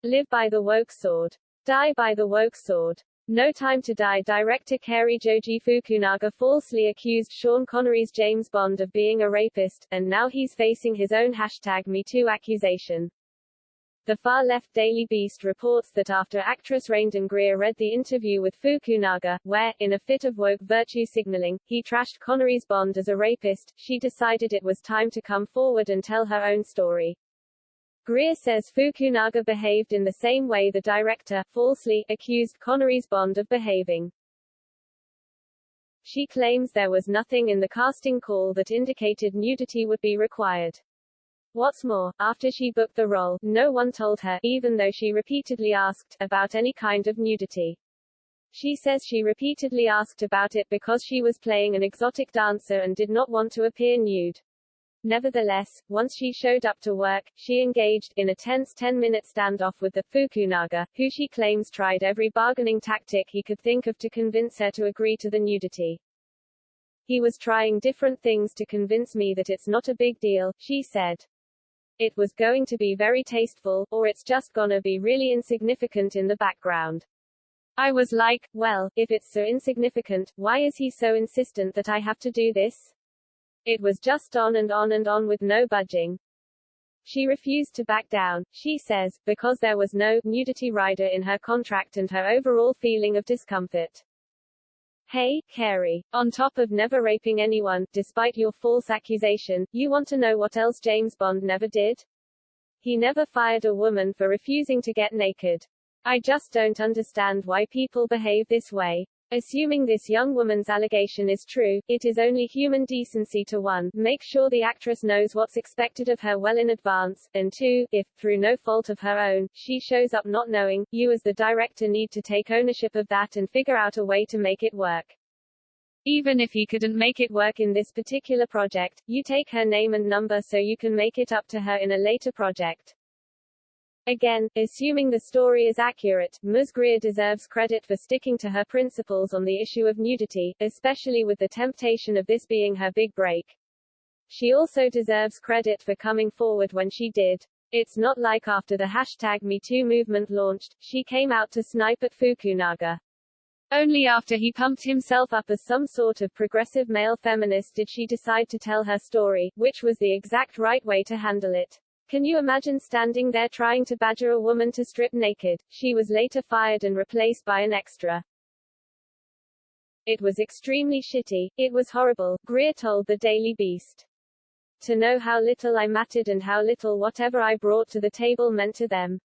Live by the woke sword. Die by the woke sword. No Time to Die director Cary Joji Fukunaga falsely accused Sean Connery's James Bond of being a rapist, and now he's facing his own #MeToo accusation. The far-left Daily Beast reports that after actress Rainden Greer read the interview with Fukunaga, where, in a fit of woke virtue signaling, he trashed Connery's Bond as a rapist, she decided it was time to come forward and tell her own story. Greer says Fukunaga behaved in the same way the director, falsely, accused Connery's Bond of behaving. She claims there was nothing in the casting call that indicated nudity would be required. What's more, after she booked the role, no one told her, even though she repeatedly asked, about any kind of nudity. She says she repeatedly asked about it because she was playing an exotic dancer and did not want to appear nude. Nevertheless, once she showed up to work, she engaged in a tense 10-minute standoff with the Fukunaga, who she claims tried every bargaining tactic he could think of to convince her to agree to the nudity. He was trying different things to convince me that it's not a big deal, she said. It was going to be very tasteful, or it's just gonna be really insignificant in the background. I was like, well, if it's so insignificant, why is he so insistent that I have to do this? It was just on and on and on with no budging. She refused to back down, she says, because there was no nudity rider in her contract and her overall feeling of discomfort. Hey, Cary. On top of never raping anyone, despite your false accusation, you want to know what else James Bond never did? He never fired a woman for refusing to get naked. I just don't understand why people behave this way. Assuming this young woman's allegation is true, it is only human decency to 1. Make sure the actress knows what's expected of her well in advance, and 2. If, through no fault of her own, she shows up not knowing, you as the director need to take ownership of that and figure out a way to make it work. Even if you couldn't make it work in this particular project, you take her name and number so you can make it up to her in a later project. Again, assuming the story is accurate, Ms. Greer deserves credit for sticking to her principles on the issue of nudity, especially with the temptation of this being her big break. She also deserves credit for coming forward when she did. It's not like after the #MeToo movement launched, she came out to snipe at Fukunaga. Only after he pumped himself up as some sort of progressive male feminist did she decide to tell her story, which was the exact right way to handle it. Can you imagine standing there trying to badger a woman to strip naked? She was later fired and replaced by an extra. It was extremely shitty. It was horrible, Greer told the Daily Beast. To know how little I mattered and how little whatever I brought to the table meant to them.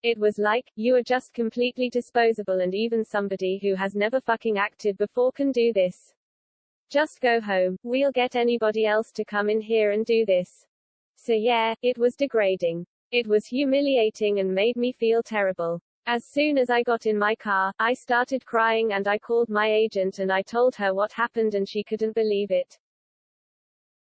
It was like, you are just completely disposable and even somebody who has never fucking acted before can do this. Just go home, we'll get anybody else to come in here and do this. So yeah, it was degrading. It was humiliating and made me feel terrible. As soon as I got in my car, I started crying and I called my agent and I told her what happened and she couldn't believe it.